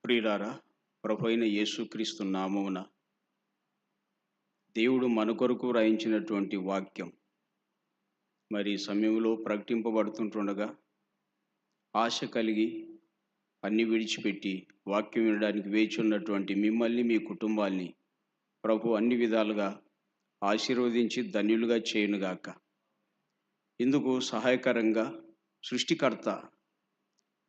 ప్రియులారా, ప్రభు అయిన యేసుక్రీస్తు నామమున దేవుడు మన కొరకు రాయించినటువంటి వాక్యం మరి ఈ సమయంలో ప్రకటింపబడుతుంటుండగా ఆశ కలిగి అన్ని విడిచిపెట్టి వాక్యం వినడానికి వేచి ఉన్నటువంటి మిమ్మల్ని, మీ కుటుంబాల్ని ప్రభు అన్ని విధాలుగా ఆశీర్వదించి ధన్యులుగా చేయునుగాక. ఇందుకు సహాయకరంగా సృష్టికర్త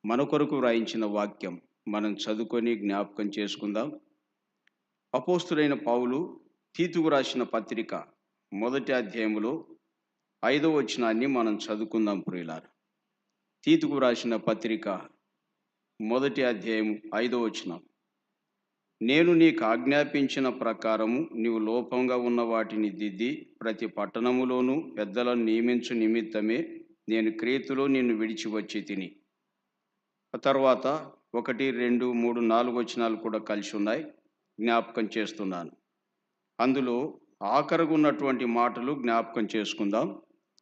మన కొరకు వ్రాయించిన వాక్యం మనం చదువుకొని జ్ఞాపకం చేసుకుందాం. అపోస్తులైన పౌలు తీతుకు రాసిన పత్రిక 1వ అధ్యాయములో 5వ వచనాన్ని మనం చదువుకుందాం. ప్రియులారా, తీతుకు రాసిన పత్రిక 1వ అధ్యాయం 5వ వచనం. నేను నీకు ఆజ్ఞాపించిన ప్రకారము నీవు లోపంగా ఉన్న వాటిని దిద్ది ప్రతి పట్టణములోనూ పెద్దలను నియమించు నిమిత్తమే నేను క్రేతులో నిన్ను విడిచి వచ్చి తిని. ఆ తర్వాత 1, 2, 3, 4 వచనాలు కూడా కలిసి ఉన్నాయి, జ్ఞాపకం చేస్తున్నాను. అందులో ఆఖరుగా ఉన్నటువంటి మాటలు జ్ఞాపకం చేసుకుందాం,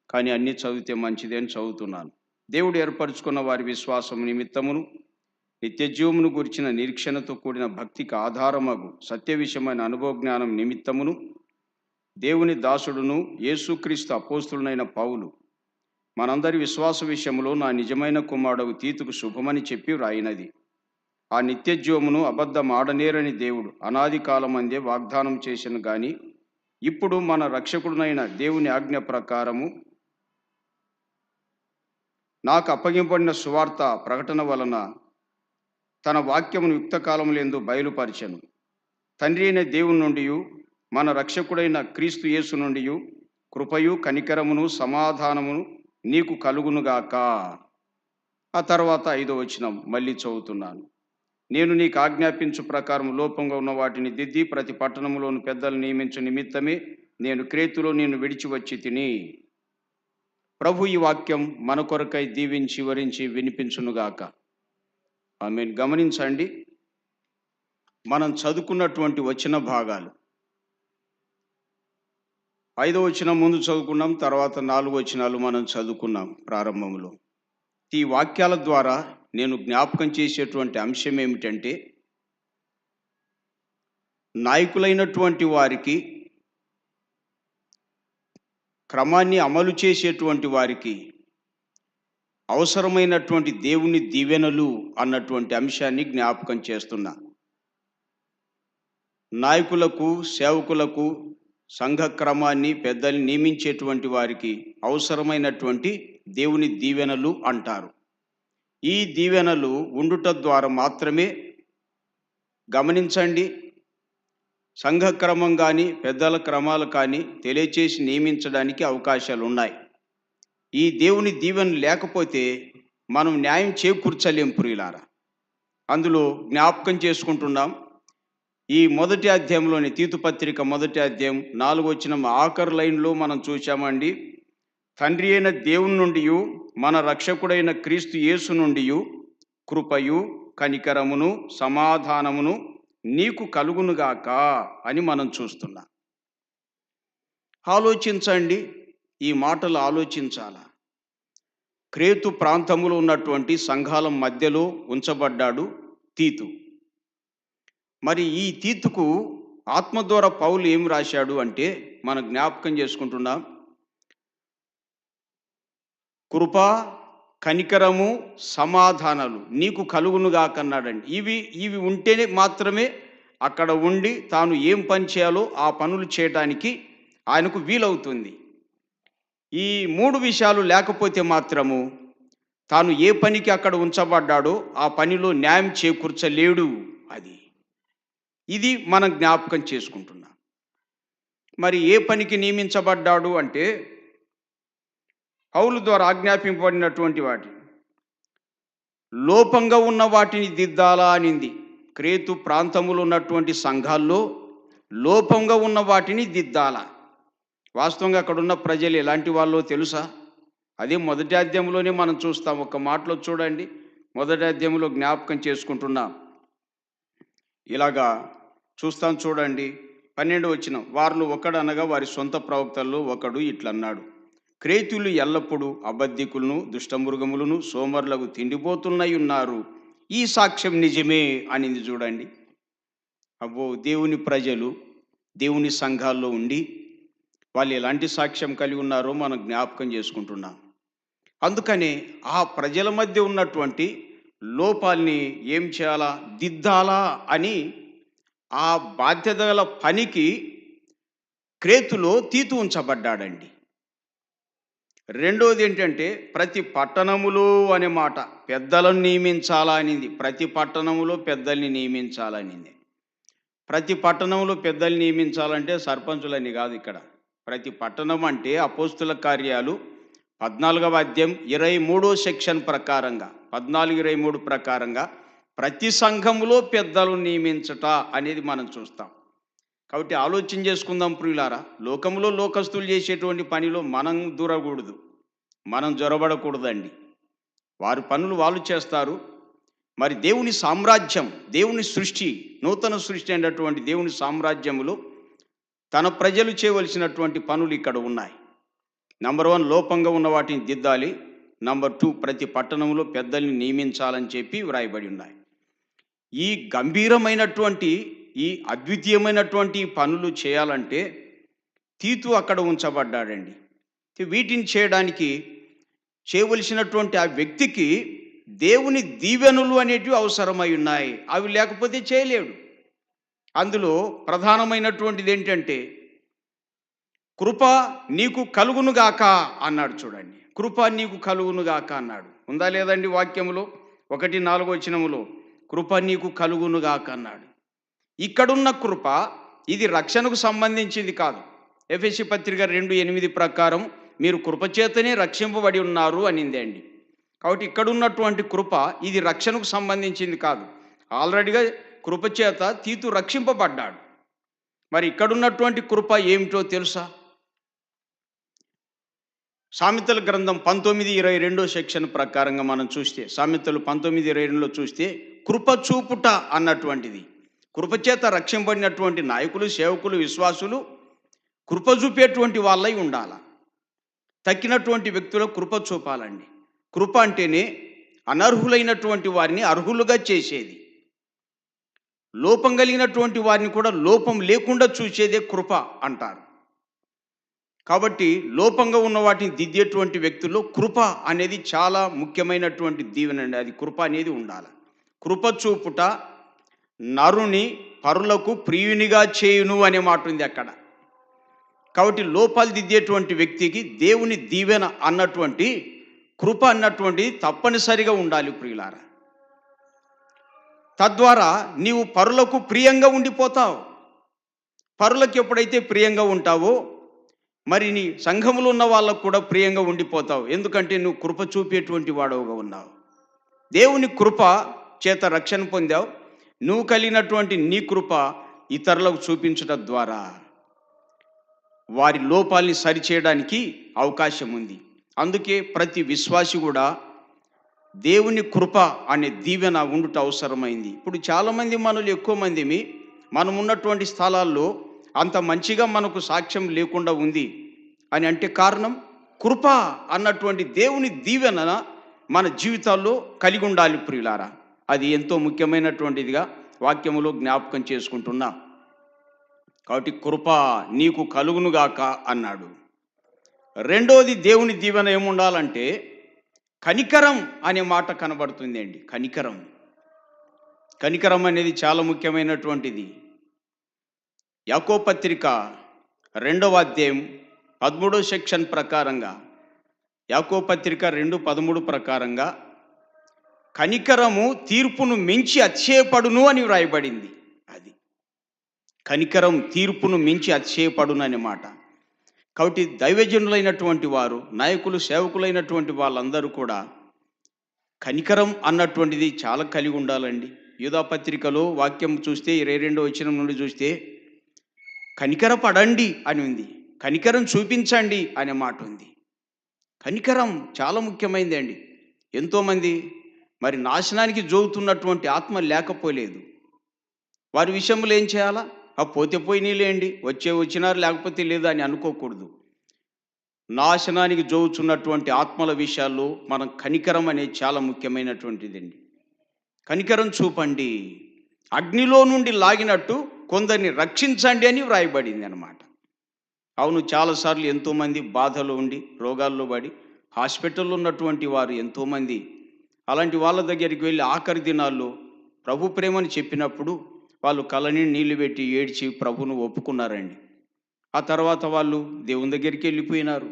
కానీ అన్నీ చదివితే మంచిదే అని చదువుతున్నాను. దేవుడు ఏర్పరచుకున్న వారి విశ్వాసం నిమిత్తమును నిత్యజీవమును గురించిన నిరీక్షణతో కూడిన భక్తికి ఆధారమగు సత్య విషయమైన అనుభవ జ్ఞానం నిమిత్తమును దేవుని దాసుడును యేసుక్రీస్తు అపోస్తులైన పౌలు మనందరి విశ్వాస విషయంలో నా నిజమైన కుమారుడు తీతుకు శుభమని చెప్పి వ్రాయినది. ఆ నిత్యజీవమును అబద్ధం ఆడనేరని దేవుడు అనాది కాలమందే వాగ్దానం చేసిన గాని ఇప్పుడు మన రక్షకుడునైన దేవుని ఆజ్ఞ ప్రకారము నాకు అప్పగింపబడిన సువార్త ప్రకటన వలన తన వాక్యమును యుక్తకాలములందు బయలుపరిచెను. తండ్రి అయిన దేవుని నుండి మన రక్షకుడైన క్రీస్తు యేసు నుండి కృపయు కనికరమును సమాధానమును నీకు కలుగునుగాక. ఆ తర్వాత 5వ వచనం మళ్ళీ చదువుతున్నాను. నేను నీకు ఆజ్ఞాపించు ప్రకారం లోపంగా ఉన్న వాటిని దిద్ది ప్రతి పట్టణములోను పెద్దలు నియమించు నిమిత్తమే నేను క్రేతులో నిన్ను విడిచి వచ్చి తిని. ప్రభు ఈ వాక్యం మన కొరకై దీవించి వరించి వినిపించునుగాక. ఆమేన్. గమనించండి, మనం చదువుకున్నటువంటి వచన భాగాలు 5వ వచనం ముందు చదువుకున్నాం, తర్వాత 4 వచనాలు మనం చదువుకున్నాం ప్రారంభంలో. ఈ వాక్యాల ద్వారా నేను జ్ఞాపకం చేసేటువంటి అంశం ఏమిటంటే, నాయకులైనటువంటి వారికి, క్రమాన్ని అమలు చేసేటువంటి వారికి అవసరమైనటువంటి దేవుని దీవెనలు అన్నటువంటి అంశాన్ని జ్ఞాపకం చేస్తున్నా. నాయకులకు, సేవకులకు, సంఘ క్రమాన్ని పెద్దల్ని నియమించేటువంటి వారికి అవసరమైనటువంటి దేవుని దీవెనలు అంటారు. ఈ దీవెనలు ఉండుట ద్వారా మాత్రమే, గమనించండి, సంఘ క్రమం కానీ పెద్దల క్రమాలు కానీ తెలియచేసి నియమించడానికి అవకాశాలు ఉన్నాయి. ఈ దేవుని దీవెన లేకపోతే మనం న్యాయం చేకూర్చలేం ప్రియులారా. అందులో జ్ఞాపకం చేసుకుంటున్నాం, ఈ 1వ అధ్యాయంలోని తీతు పత్రిక 1వ అధ్యాయం 4వ వచనం ఆఖరు లైన్లో మనం చూసామండి. తండ్రి అయిన దేవుని నుండి మన రక్షకుడైన క్రీస్తు యేసు నుండి కృపయు కనికరమును సమాధానమును నీకు కలుగునుగాక అని మనం చూస్తున్నాం. ఆలోచించండి, ఈ మాటలు ఆలోచించాలా. క్రేతు ప్రాంతములో ఉన్నటువంటి సంఘాల మధ్యలో ఉంచబడ్డాడు తీతు. మరి ఈ తీతుకు ఆత్మ ద్వారా పౌలు ఏం రాశాడు అంటే, మనం జ్ఞాపకం చేసుకుంటున్నాం, కృప కనికరము సమాధానాలు నీకు కలుగునుగాక అన్నాడండి. ఇవి ఉంటేనే మాత్రమే అక్కడ ఉండి తాను ఏం పని చేయాలో ఆ పనులు చేయడానికి ఆయనకు వీలవుతుంది. ఈ 3 విషయాలు లేకపోతే మాత్రము తాను ఏ పనికి అక్కడ ఉంచబడ్డాడో ఆ పనిలో న్యాయం చేకూర్చలేడు. ఇది మనం జ్ఞాపకం చేసుకుంటున్నాం. మరి ఏ పనికి నియమించబడ్డాడు అంటే, పౌలు ద్వారా ఆజ్ఞాపింపబడినటువంటి వాటి లోపంగా ఉన్న వాటిని దిద్దాలా అనింది. క్రేతు ప్రాంతములో ఉన్నటువంటి సంఘాల్లో లోపంగా ఉన్న వాటిని దిద్దాలా. వాస్తవంగా అక్కడ ఉన్న ప్రజలు ఎలాంటి వాళ్ళో తెలుసా? అదే 1వ అధ్యాయంలోనే మనం చూస్తాం. ఒక మాటలో చూడండి, 1వ అధ్యాయంలో జ్ఞాపకం చేసుకుంటున్నాం. ఇలాగా చూస్తాం చూడండి, 12వ వచనం. వారిలో ఒకడు అనగా వారి సొంత ప్రవక్తల్లో ఒకడు ఇట్లన్నాడు, క్రేతులు ఎల్లప్పుడూ అబద్ధికులను దుష్టమృగములను సోమరులకు తిండిపోతున్నై ఉన్నారు. ఈ సాక్ష్యం నిజమే అనింది చూడండి. అబ్బో, దేవుని ప్రజలు దేవుని సంఘాల్లో ఉండి వాళ్ళు ఎలాంటి సాక్ష్యం కలిగి ఉన్నారో మనం జ్ఞాపకం చేసుకుంటున్నాం. అందుకనే ఆ ప్రజల మధ్య ఉన్నటువంటి లోపాల్ని ఏం చేయాలా, దిద్దాలా అని ఆ బాధ్యత గల పనికి క్రేతులో తీతు ఉంచబడ్డాడండి. రెండోది ఏంటంటే, ప్రతి పట్టణములో అనే మాట పెద్దలను నియమించాలా అనింది. ప్రతి పట్టణములో పెద్దల్ని నియమించాలనింది. ప్రతి పట్టణంలో పెద్దల్ని నియమించాలంటే సర్పంచులని కాదు. ఇక్కడ ప్రతి పట్టణం అంటే అపోస్తుల కార్యాలు 14వ అధ్యాయం 23వ సెక్షన్ ప్రకారంగా 14:23 ప్రకారంగా ప్రతి సంఘములో పెద్దలు నియమించట అనేది మనం చూస్తాం. కాబట్టి ఆలోచన చేసుకుందాం ప్రియులారా, లోకంలో లోకస్తులు చేసేటువంటి పనిలో మనం దూరకూడదు, మనం జొరబడకూడదండి. వారి పనులు వాళ్ళు చేస్తారు. మరి దేవుని సామ్రాజ్యం, దేవుని సృష్టి, నూతన సృష్టి అయినటువంటి దేవుని సామ్రాజ్యములో తన ప్రజలు చేయవలసినటువంటి పనులు ఇక్కడ ఉన్నాయి. నంబర్ 1, లోపంగా ఉన్న వాటిని దిద్దాలి. నంబర్ 2, ప్రతి పట్టణంలో పెద్దల్ని నియమించాలని చెప్పి వ్రాయబడి ఉన్నాయి. ఈ గంభీరమైనటువంటి, ఈ అద్వితీయమైనటువంటి పనులు చేయాలంటే తీతు అక్కడ ఉంచబడ్డాడండి. వీటిని చేయడానికి చేయవలసినటువంటి ఆ వ్యక్తికి దేవుని దీవెనలు అనేటివి అవసరమై ఉన్నాయి. అవి లేకపోతే చేయలేడు. అందులో ప్రధానమైనటువంటిది ఏంటంటే, కృప నీకు కలుగునుగాక అన్నాడు. చూడండి, కృప నీకు కలుగునుగాక అన్నాడు. ఉందా లేదండి వాక్యములో? 1:4 వచనములో కృప నీకు కలుగునుగాక అన్నాడు. ఇక్కడున్న కృప ఇది రక్షణకు సంబంధించింది కాదు. ఎఫెసీ పత్రిక 2:8 ప్రకారం మీరు కృపచేతనే రక్షింపబడి ఉన్నారు అనింది అండి. కాబట్టి ఇక్కడ ఉన్నటువంటి కృప ఇది రక్షణకు సంబంధించింది కాదు. ఆల్రెడీగా కృపచేత తీతు రక్షింపబడ్డాడు. మరి ఇక్కడున్నటువంటి కృప ఏమిటో తెలుసా? సామెతల గ్రంథం 19:22 సెక్షన్ ప్రకారంగా మనం చూస్తే, సామెతలు 19:22లో చూస్తే కృప చూపుట అన్నటువంటిది, కృపచేత రక్షింపబడినటువంటి నాయకులు, సేవకులు, విశ్వాసులు కృప చూపేటువంటి వాళ్ళై ఉండాల. తక్కినటువంటి వ్యక్తులకు కృప చూపాలండి. కృప అంటేనే అనర్హులైనటువంటి వారిని అర్హులుగా చేసేది, లోపం కలిగినటువంటి వారిని కూడా లోపం లేకుండా చూసేదే కృప అంటారు. కాబట్టి లోపంగా ఉన్న వాటిని దిద్దేటువంటి వ్యక్తుల్లో కృప అనేది చాలా ముఖ్యమైనటువంటి దీవెనండి. అది కృప అనేది ఉండాలి. కృప చూపుట నరుని పరులకు ప్రియునిగా చేయును అనే మాట ఉంది అక్కడ. కాబట్టి లోపాలు దిద్దేటువంటి వ్యక్తికి దేవుని దీవెన అన్నటువంటి కృప అన్నటువంటి తప్పనిసరిగా ఉండాలి ప్రియులారా. తద్వారా నీవు పరులకు ప్రియంగా ఉండిపోతావు. పరులకు ఎప్పుడైతే ప్రియంగా ఉంటావో మరి నీ సంఘములో ఉన్న వాళ్ళకు కూడా ప్రియంగా ఉండిపోతావు. ఎందుకంటే నువ్వు కృప చూపేటువంటి వాడవుగా ఉన్నావు. దేవుని కృప చేత రక్షణ పొందావు. నువ్వు కలిగినటువంటి నీ కృప ఇతరులకు చూపించడం ద్వారా వారి లోపాలని సరిచేయడానికి అవకాశం ఉంది. అందుకే ప్రతి విశ్వాసి కూడా దేవుని కృప అనే దీవెన ఉండుట అవసరమైంది. ఇప్పుడు చాలామంది మనలు ఎక్కువ మంది మనం ఉన్నటువంటి స్థలాల్లో అంత మంచిగా మనకు సాక్ష్యం లేకుండా ఉంది అని అంటే కారణం కృప అన్నటువంటి దేవుని దీవెన మన జీవితాల్లో కలిగి ఉండాలి ప్రియులారా. అది ఎంతో ముఖ్యమైనటువంటిదిగా వాక్యములో జ్ఞాపకం చేసుకుంటున్నా. కాబట్టి కృప నీకు కలుగునుగాక అన్నాడు. రెండోది దేవుని దీవెన ఏముండాలంటే కనికరం అనే మాట కనబడుతుంది అండి. కనికరం అనేది చాలా ముఖ్యమైనటువంటిది. యాకోబు పత్రిక 2వ అధ్యాయం 13వ సెక్షన్ ప్రకారంగా, యాకోబు పత్రిక 2:13 ప్రకారంగా కనికరము తీర్పును మించి అతిశయపడును అని వ్రాయబడింది. అది కనికరం తీర్పును మించి అతిశయపడును అనే మాట. కాబట్టి దైవజనులైనటువంటి వారు, నాయకులు, సేవకులైనటువంటి వాళ్ళందరూ కూడా కనికరం అన్నటువంటిది చాలా కలిగి ఉండాలండి. యూదా పత్రికలో వాక్యం చూస్తే 22వ వచనం నుండి చూస్తే కనికరపడండి అని ఉంది, కనికరం చూపించండి అనే మాట ఉంది. కనికరం చాలా ముఖ్యమైనది అండి. ఎంతోమంది మరి నాశనానికి జోగుతున్నటువంటి ఆత్మ లేకపోలేదు. వారి విషయంలో ఏం చేయాలా? పోతే పోయినీలేండి, వచ్చినారు లేకపోతే లేదు అని అనుకోకూడదు. నాశనానికి జోగుచున్నటువంటి ఆత్మల విషయాల్లో మనం కనికరం అనేది చాలా ముఖ్యమైనటువంటిదండి. కనికరం చూపండి, అగ్నిలో నుండి లాగినట్టు కొందరిని రక్షించండి అని వ్రాయబడింది అన్నమాట. అవును, చాలాసార్లు ఎంతోమంది బాధలో ఉండి రోగాల్లో పడి హాస్పిటల్లో ఉన్నటువంటి వారు ఎంతోమంది అలాంటి వాళ్ళ దగ్గరికి వెళ్ళి ఆఖరి దినాల్లో ప్రభు ప్రేమని చెప్పినప్పుడు వాళ్ళు కళ్ళని నీళ్లు పెట్టి ఏడ్చి ప్రభును ఒప్పుకున్నారండి. ఆ తర్వాత వాళ్ళు దేవుని దగ్గరికి వెళ్ళిపోయినారు,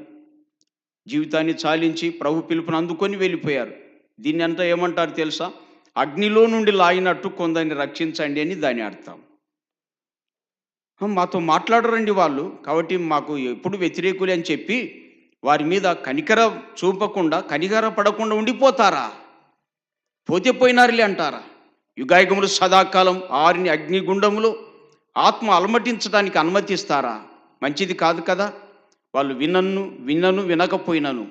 జీవితాన్ని చాలించి ప్రభు పిలుపుని అందుకొని వెళ్ళిపోయారు. దీన్ని అంతా ఏమంటారు తెలుసా? అగ్నిలో నుండి లాగినట్టు కొందరిని రక్షించండి అని దాని అర్థం. మాతో మాట్లాడరండి వాళ్ళు, కాబట్టి మాకు ఎప్పుడు వ్యతిరేకులే అని చెప్పి వారి మీద కనికర చూపకుండా కనికర పడకుండా ఉండిపోతారా? పోతే పోయినారులే అంటారా? యుగాయుగములు సదాకాలం ఆరిని అగ్నిగుండములో ఆత్మ అలమటించడానికి అనుమతిస్తారా? మంచిది కాదు కదా. వాళ్ళు విన్నను వినకపోయినను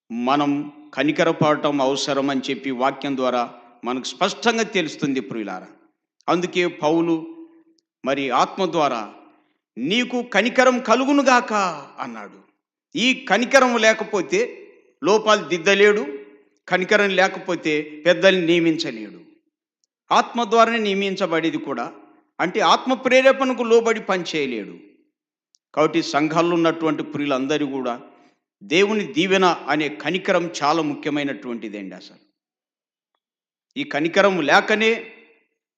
మనం కనికరపడటం అవసరం అని చెప్పి వాక్యం ద్వారా మనకు స్పష్టంగా తెలుస్తుంది ప్రియులారా. అందుకే పౌలు మరి ఆత్మ ద్వారా నీకు కనికరం కలుగునుగాక అన్నాడు. ఈ కనికరం లేకపోతే లోపాలు దిద్దలేడు, కనికరం లేకపోతే పెద్దల్ని నియమించలేడు. ఆత్మ ద్వారానే నియమించబడేది కూడా, అంటే ఆత్మ ప్రేరేపణకు లోబడి పనిచేయలేడు. కాబట్టి సంఘాల్లో ఉన్నటువంటి ప్రియులందరూ కూడా దేవుని దీవెన అనే కనికరం చాలా ముఖ్యమైనటువంటిది అండి. అసలు ఈ కనికరం లేకనే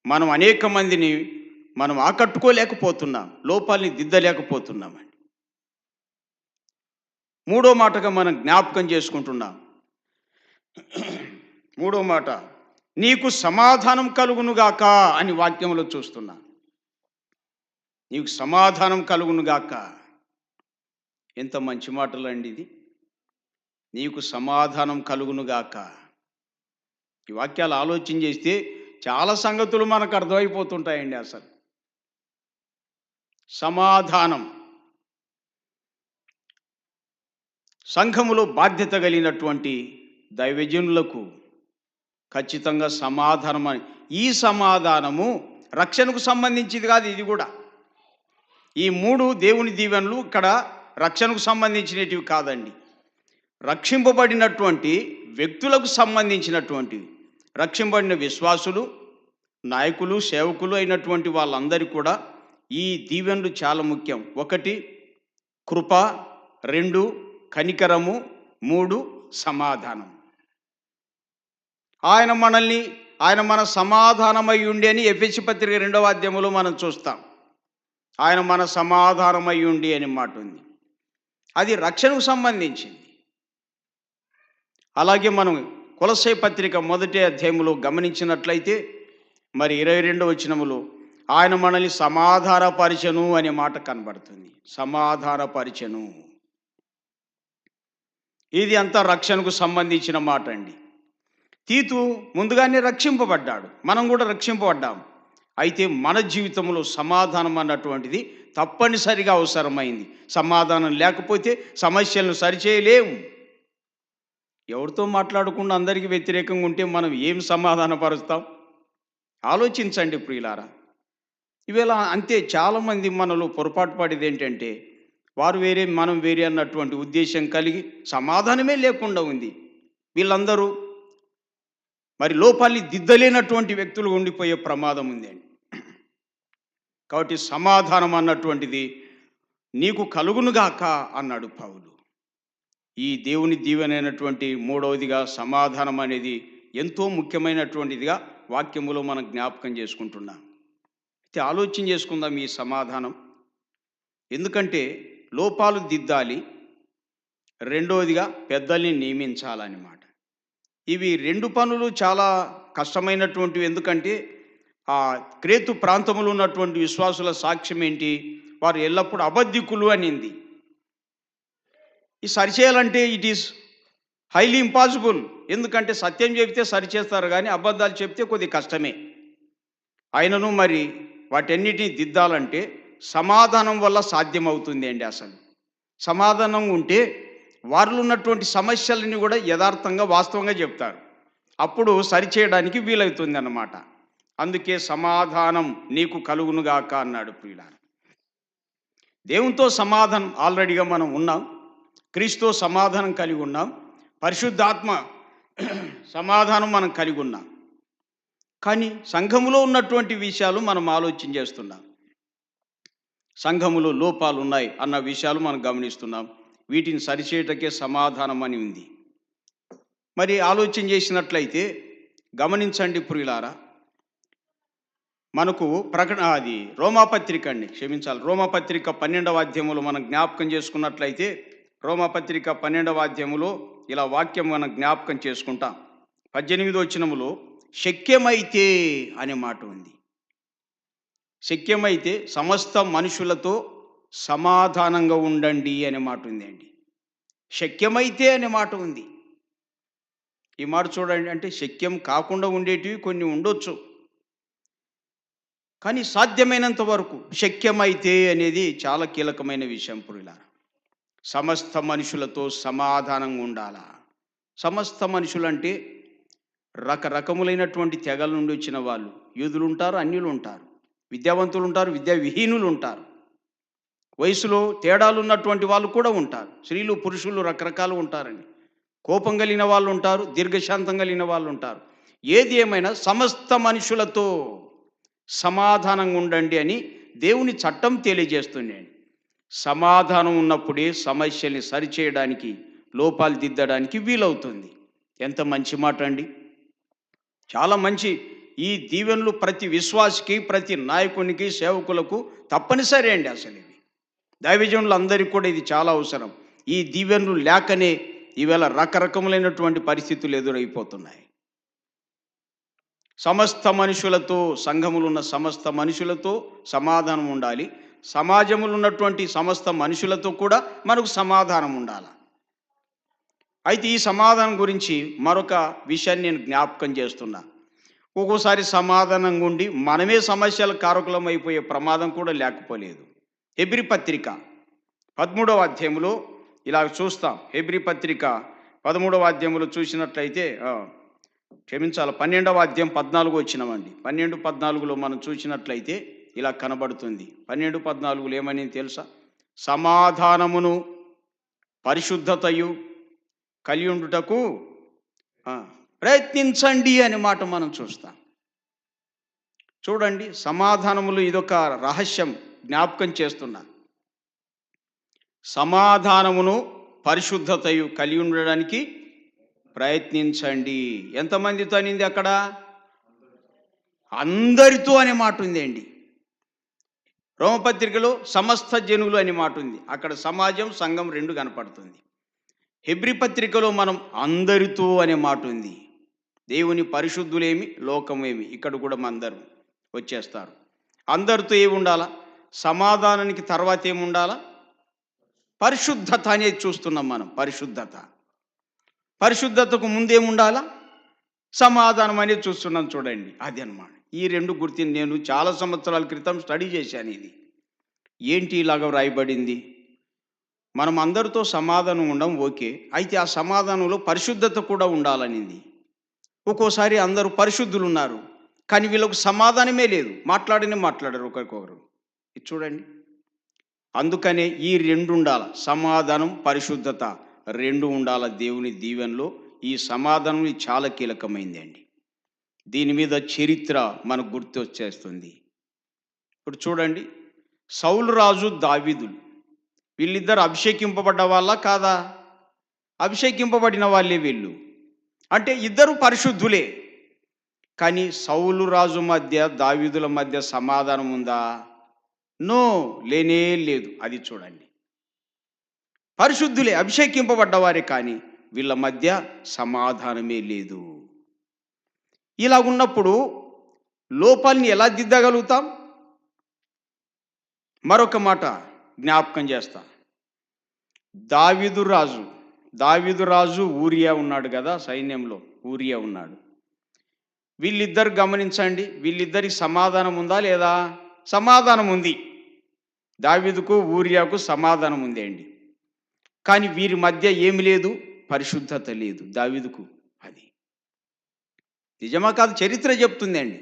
మనం అనేక మందిని మనం ఆకట్టుకోలేకపోతున్నాం, లోపాలని దిద్దలేకపోతున్నామండి. మూడో మాటగా మనం జ్ఞాపకం చేసుకుంటున్నాం. మూడో మాట, నీకు సమాధానం కలుగునుగాక అని వాక్యంలో చూస్తున్నా. నీకు సమాధానం కలుగునుగాక, ఎంత మంచి మాటలు అండి ఇది. నీకు సమాధానం కలుగునుగాక. ఈ వాక్యాలు ఆలోచన చేస్తే చాలా సంగతులు మనకు అర్థమైపోతుంటాయండి. అసలు సమాధానం, సంఘములో బాధ్యత కలిగినటువంటి దైవజనులకు ఖచ్చితంగా సమాధానం అని. ఈ సమాధానము రక్షణకు సంబంధించింది కాదు, ఇది కూడా. ఈ మూడు దేవుని దీవెనలు ఇక్కడ రక్షణకు సంబంధించినటివి కాదండి, రక్షింపబడినటువంటి వ్యక్తులకు సంబంధించినటువంటివి. రక్షింపబడిన విశ్వాసులు, నాయకులు, సేవకులు అయినటువంటి వాళ్ళందరికీ కూడా ఈ దీవెనలు చాలా ముఖ్యం. 1 కృప, 2 కనికరము, 3 సమాధానం. ఆయన మన సమాధానమై ఉండి అని ఎఫెసీ పత్రిక 2వ అధ్యాయంలో మనం చూస్తాం. ఆయన మన సమాధానమై ఉండి అని మాట ఉంది. అది రక్షణకు సంబంధించింది. అలాగే మనం కొలస్సై పత్రిక 1వ అధ్యాయంలో గమనించినట్లయితే మరి 22వ వచనములో ఆయన మనల్ని సమాధానపరిచెను అనే మాట కనబడుతుంది. సమాధానపరిచెను, ఇది అంతా రక్షణకు సంబంధించిన మాట అండి. తీతు ముందుగానే రక్షింపబడ్డాడు, మనం కూడా రక్షింపబడ్డాం. అయితే మన జీవితంలో సమాధానం అన్నటువంటిది తప్పనిసరిగా అవసరమైంది. సమాధానం లేకపోతే సమస్యలను సరిచేయలేము. ఎవరితో మాట్లాడకుండా అందరికీ వ్యతిరేకంగా ఉంటే మనం ఏం సమాధానపరుస్తాం? ఆలోచించండి ప్రియులారా. ఇవేళ అంతే, చాలామంది మనలో పొరపాటు పడేది ఏంటంటే వారు వేరే మనం వేరే అన్నటువంటి ఉద్దేశం కలిగి సమాధానమే లేకుండా ఉంది. వీళ్ళందరూ మరి లోపాన్ని దిద్దలేనటువంటి వ్యక్తులు ఉండిపోయే ప్రమాదం ఉందండి. కాబట్టి సమాధానం అన్నటువంటిది నీకు కలుగునుగాక అన్నాడు పౌలు. ఈ దేవుని దీవెనైనటువంటి మూడవదిగా సమాధానం అనేది ఎంతో ముఖ్యమైనటువంటిదిగా వాక్యములో మనం జ్ఞాపకం చేసుకుంటున్నాం. అయితే ఆలోచన చేసుకుందాం ఈ సమాధానం. ఎందుకంటే లోపాలు దిద్దాలి, రెండవదిగా పెద్దల్ని నియమించాలన్నమాట. ఇవి 2 పనులు చాలా కష్టమైనటువంటివి. ఎందుకంటే ఆ క్రేతు ప్రాంతంలో ఉన్నటువంటి విశ్వాసుల సాక్ష్యం ఏంటి? వారు ఎల్లప్పుడూ అబద్ధికులు అనింది. ఈ సరిచేయాలంటే ఇట్ ఈస్ హైలీ ఇంపాసిబుల్. ఎందుకంటే సత్యం చెబితే సరిచేస్తారు, కానీ అబద్ధాలు చెప్తే కొద్ది కష్టమే. అయినను మరి వాటన్నిటిని దిద్దాలంటే సమాధానం వల్ల సాధ్యమవుతుంది అండి. అసలు సమాధానం ఉంటే వారిలో ఉన్నటువంటి సమస్యలని కూడా యథార్థంగా వాస్తవంగా చెప్తారు, అప్పుడు సరిచేయడానికి వీలవుతుంది అన్నమాట. అందుకే సమాధానం నీకు కలుగునుగాక అన్నాడు ప్రియులారా. దేవునితో సమాధానం ఆల్రెడీగా మనం ఉన్నాం, క్రీస్తుతో సమాధానం కలిగి ఉన్నాం, పరిశుద్ధాత్మ సమాధానం మనం కలిగి ఉన్నాం. కానీ సంఘములో ఉన్నటువంటి విషయాలు మనం ఆలోచన చేస్తున్నాం. సంఘములో లోపాలు ఉన్నాయి అన్న విషయాలు మనం గమనిస్తున్నాం. వీటిని సరిచేయటకే సమాధానం అని ఉంది. మరి ఆలోచన చేసినట్లయితే గమనించండి ప్రియులారా, మనకు రోమాపత్రిక అండి, క్షమించాలి, రోమాపత్రిక 12వ అధ్యాయములో మనం జ్ఞాపకం చేసుకున్నట్లయితే, రోమాపత్రిక 12వ అధ్యాయములో ఇలా వాక్యం మనం జ్ఞాపకం చేసుకుంటాం. 18వ వచనములో శక్యమైతే అనే మాట ఉంది. శక్యమైతే సమస్త మనుషులతో సమాధానంగా ఉండండి అనే మాట ఉంది అండి. శక్యమైతే అనే మాట ఉంది. ఈ మాట చూడండి, అంటే శక్యం కాకుండా ఉండేటివి కొన్ని ఉండొచ్చు, కానీ సాధ్యమైనంత వరకు శక్యమైతే అనేది చాలా కీలకమైన విషయం ప్రియులారా. సమస్త మనుషులతో సమాధానంగా ఉండాలా. సమస్త మనుషులంటే రకరకములైనటువంటి తెగల నుండి వచ్చిన వాళ్ళు, యూదులు ఉంటారు, అన్యులు ఉంటారు, విద్యావంతులు ఉంటారు, విద్యావిహీనులు ఉంటారు, వయసులో తేడాలు ఉన్నటువంటి వాళ్ళు కూడా ఉంటారు, స్త్రీలు పురుషులు రకరకాలు ఉంటారని, కోపం కలిగిన వాళ్ళు ఉంటారు, దీర్ఘశాంతం కలిగిన వాళ్ళు ఉంటారు. ఏది ఏమైనా సమస్త మనుషులతో సమాధానంగా ఉండండి అని దేవుని చట్టం తెలియజేస్తుంది. సమాధానం ఉన్నప్పుడే సమస్యల్ని సరిచేయడానికి, లోపాలు దిద్దడానికి వీలవుతుంది. ఎంత మంచి మాట అండి, చాలా మంచి. ఈ దీవెనలు ప్రతి విశ్వాసికి, ప్రతి నాయకునికి, సేవకులకు తప్పనిసరి అండి. అసలు ఇవి దైవజనులందరికీ కూడా ఇది చాలా అవసరం. ఈ దీవెనలు లేకనే ఈవేళ రకరకములైనటువంటి పరిస్థితులు ఎదురైపోతున్నాయి. సమస్త మనుషులతో, సంఘములు ఉన్న సమస్త మనుషులతో సమాధానం ఉండాలి. సమాజములు ఉన్నటువంటి సమస్త మనుషులతో కూడా మనకు సమాధానం ఉండాలి. అయితే ఈ సమాధానం గురించి మరొక విషయాన్ని నేను జ్ఞాపకం చేస్తున్నా. ఒక్కోసారి సమాధానంగా ఉండి మనమే సమస్యల కారకులం అయిపోయే ప్రమాదం కూడా లేకపోలేదు. హెబ్రీ పత్రిక 13వ అధ్యాయంలో ఇలా చూస్తాం. హెబ్రీ పత్రిక 13వ అధ్యాయంలో చూసినట్లయితే, క్షమించాలి, 12వ అధ్యాయం 14 వచ్చినామండి. 12:14లో మనం చూసినట్లయితే ఇలా కనబడుతుంది. 12:14 ఏమని తెలుసా? సమాధానమును పరిశుద్ధతయు కలియుండుటకు ప్రయత్నించండి అనే మాట మనం చూస్తాం. చూడండి, సమాధానములు ఇదొక రహస్యం జ్ఞాపకం చేస్తున్నా. సమాధానమును పరిశుద్ధతయు కలిగి ఉండడానికి ప్రయత్నించండి. ఎంతమందితో అనింది అక్కడ? అందరితో అనే మాట ఉంది అండి. రోమపత్రికలో సమస్త జనులు అనే మాట ఉంది. అక్కడ సమాజం, సంఘం రెండు కనపడుతుంది. హెబ్రీ పత్రికలో మనం అందరితో అనే మాట ఉంది. దేవుని పరిశుద్ధులేమి, లోకమేమి, ఇక్కడ కూడా అందరూ వచ్చేస్తారు. అందరితో ఏమి ఉండాలా? సమాధానానికి తర్వాత ఏమి ఉండాలా? పరిశుద్ధత అనేది చూస్తున్నాం మనం. పరిశుద్ధతకు ముందేముండాలా? సమాధానం అనేది చూస్తున్నాం. చూడండి, అది అన్నమాట. ఈ రెండు గుర్తు నేను చాలా సంవత్సరాల క్రితం స్టడీ చేశాను. ఇది ఏంటి ఇలాగ వ్రాయబడింది? మనం అందరితో సమాధానం ఉండం, ఓకే. అయితే ఆ సమాధానంలో పరిశుద్ధత కూడా ఉండాలనింది. ఒక్కోసారి అందరూ పరిశుద్ధులు ఉన్నారు, కానీ వీళ్ళకు సమాధానమే లేదు, మాట్లాడరు ఒకరికొకరు. ఇది చూడండి. అందుకనే ఈ రెండు ఉండాలి, సమాధానం, పరిశుద్ధత రెండు ఉండాల. దేవుని దీవెనలో ఈ సమాధానం చాలా కీలకమైంది అండి. దీని మీద చరిత్ర మనకు గుర్తు వచ్చేస్తుంది. ఇప్పుడు చూడండి, సౌలు రాజు, దావీదులు, వీళ్ళిద్దరు అభిషేకింపబడ్డ వాళ్ళ కాదా? అభిషేకింపబడిన వాళ్ళే వీళ్ళు. అంటే ఇద్దరు పరిశుద్ధులే. కానీ సౌలు రాజు మధ్య, దావీదుల మధ్య సమాధానం ఉందా? నో, లేనే లేదు. అది చూడండి. పరిశుద్ధులే, అభిషేకింపబడ్డవారే, కానీ వీళ్ళ మధ్య సమాధానమే లేదు. ఇలా ఉన్నప్పుడు లోపాలని ఎలా దిద్దగలుగుతాం? మరొక మాట జ్ఞాపకం చేస్తా. దావీదు రాజు ఊరియా ఉన్నాడు కదా, సైన్యంలో ఊరియా ఉన్నాడు. వీళ్ళిద్దరు గమనించండి, వీళ్ళిద్దరికి సమాధానం ఉందా లేదా? సమాధానం ఉంది. దావీదుకు, ఊరియాకు సమాధానం ఉంది అండి. కానీ వీరి మధ్య ఏమి లేదు? పరిశుద్ధత లేదు దావీదుకు. అది నిజమా కాదు? చరిత్ర చెప్తుంది అండి.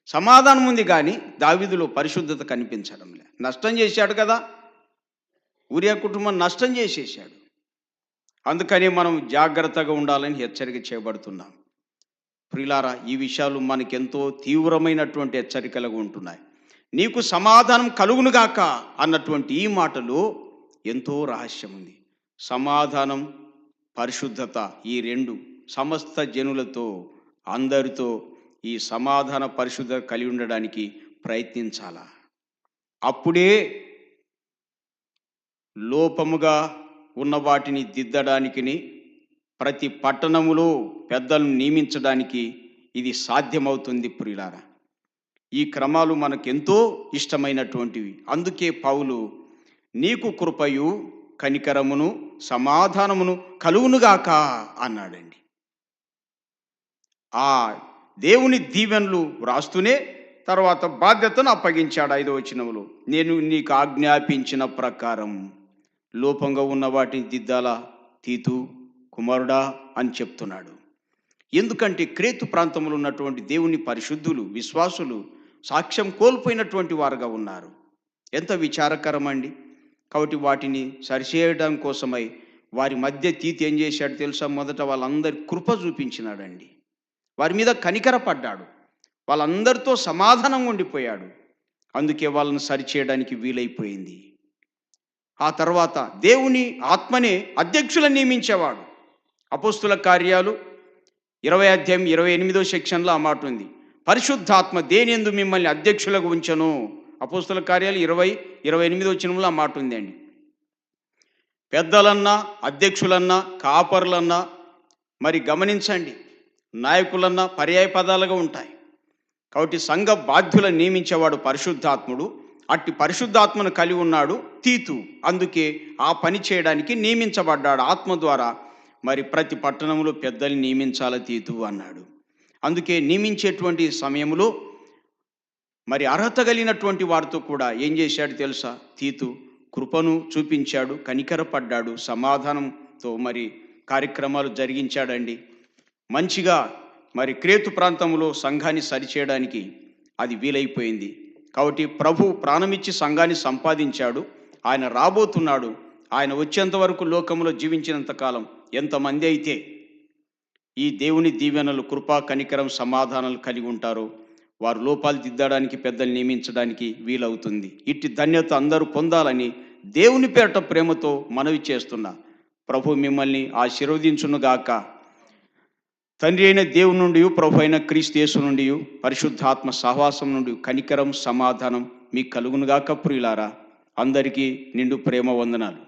సమాధానం ఉంది, కానీ దావీదులో పరిశుద్ధత కనిపించడం లేదు. నష్టం చేశాడు కదా, ఊరియా కుటుంబం నష్టం చేసేసాడు. అందుకని మనం జాగ్రత్తగా ఉండాలని హెచ్చరిక చేయబడుతున్నాం. ప్రియులారా, ఈ విషయాలు మనకెంతో తీవ్రమైనటువంటి హెచ్చరికలుగా ఉంటున్నాయి. నీకు సమాధానం కలుగునుగాక అన్నటువంటి ఈ మాటలు ఎంతో రహస్యం ఉంది. సమాధానం, పరిశుద్ధత, ఈ రెండు సమస్త జనులతో, అందరితో ఈ సమాధాన పరిశుద్ధత కలిగి ఉండడానికి ప్రయత్నించాలా. అప్పుడే లోపముగా ఉన్న వాటిని దిద్దడానికి, ప్రతి పట్టణములో పెద్దలను నియమించడానికి ఇది సాధ్యమవుతుంది. ప్రియులారా, ఈ క్రమాలు మనకెంతో ఇష్టమైనటువంటివి. అందుకే పౌలు నీకు కృపయు కనికరమును సమాధానమును కలుగునుగాక అన్నాడండి. ఆ దేవుని దీవెనలు వ్రాస్తూనే తర్వాత బాధ్యతను అప్పగించాడు. 5వ వచనములో, నేను నీకు ఆజ్ఞాపించిన ప్రకారం లోపంగా ఉన్న వాటిని దిద్దాలా తీతు కుమారుడా అని చెప్తున్నాడు. ఎందుకంటే క్రేతు ప్రాంతంలో ఉన్నటువంటి దేవుని పరిశుద్ధులు, విశ్వాసులు సాక్ష్యం కోల్పోయినటువంటి వారుగా ఉన్నారు. ఎంత విచారకరం అండి. కాబట్టి వాటిని సరిచేయడం కోసమై వారి మధ్య తీతు ఏం చేశాడు తెలుసా? మొదట వాళ్ళందరి కృప చూపించినాడండి. వారి మీద కనికరపడ్డాడు. వాళ్ళందరితో సమాధానంగా ఉండిపోయాడు. అందుకే వాళ్ళని సరిచేయడానికి వీలైపోయింది. ఆ తర్వాత దేవుని ఆత్మనే అధ్యక్షులను నియమించేవాడు. అపోస్తుల కార్యాలు 20వ అధ్యాయం 28వ సెక్షన్లో ఆ మాట ఉంది. పరిశుద్ధాత్మ దేనియందు మిమ్మల్ని అధ్యక్షులకు ఉంచెను. అపోస్తుల కార్యాలు 20:28 వచనంలో ఆ మాట ఉందండి. పెద్దలన్నా, అధ్యక్షులన్నా, కాపరులన్నా, మరి గమనించండి, నాయకులన్నా పర్యాయ పదాలుగా ఉంటాయి. కాబట్టి సంఘ బాధ్యులను నియమించేవాడు పరిశుద్ధాత్ముడు. అట్టి పరిశుద్ధాత్మను కలిగి ఉన్నాడు తీతు. అందుకే ఆ పని చేయడానికి నియమించబడ్డాడు ఆత్మ ద్వారా. మరి ప్రతి పట్టణంలో పెద్దల్ని నియమించాల తీతు అన్నాడు. అందుకే నియమించేటువంటి సమయంలో మరి అర్హత కలిగినటువంటి వారితో కూడా ఏం చేశాడు తెలుసా? తీతు కృపను చూపించాడు, కనికరపడ్డాడు, సమాధానంతో మరి కార్యక్రమాలు జరిగించాడండి. మంచిగా మరి క్రేతు ప్రాంతంలో సంఘాన్ని సరిచేయడానికి అది వీలైపోయింది. కాబట్టి ప్రభు ప్రాణమిచ్చి సంఘాన్ని సంపాదించాడు. ఆయన రాబోతున్నాడు. ఆయన వచ్చేంత వరకు లోకంలో జీవించినంతకాలం ఎంతమంది అయితే ఈ దేవుని దీవెనలు, కృపా, కనికరం, సమాధానాలు కలిగి ఉంటారో వారు లోపాలు దిద్దడానికి, పెద్దలు నియమించడానికి వీలవుతుంది. ఇట్టి ధన్యత అందరూ పొందాలని దేవుని పేరట ప్రేమతో మనవి చేస్తున్నా. ప్రభు మిమ్మల్ని ఆశీర్వదించునుగాక. తండ్రి అయిన దేవుని నుండి, ప్రభు అయిన క్రీస్తు యేసు నుండి, పరిశుద్ధాత్మ సహవాసం నుండి కనికరం, సమాధానం మీకు కలుగునుగాక. ప్రియులారా, అందరికీ నిండు ప్రేమ వందనాలు.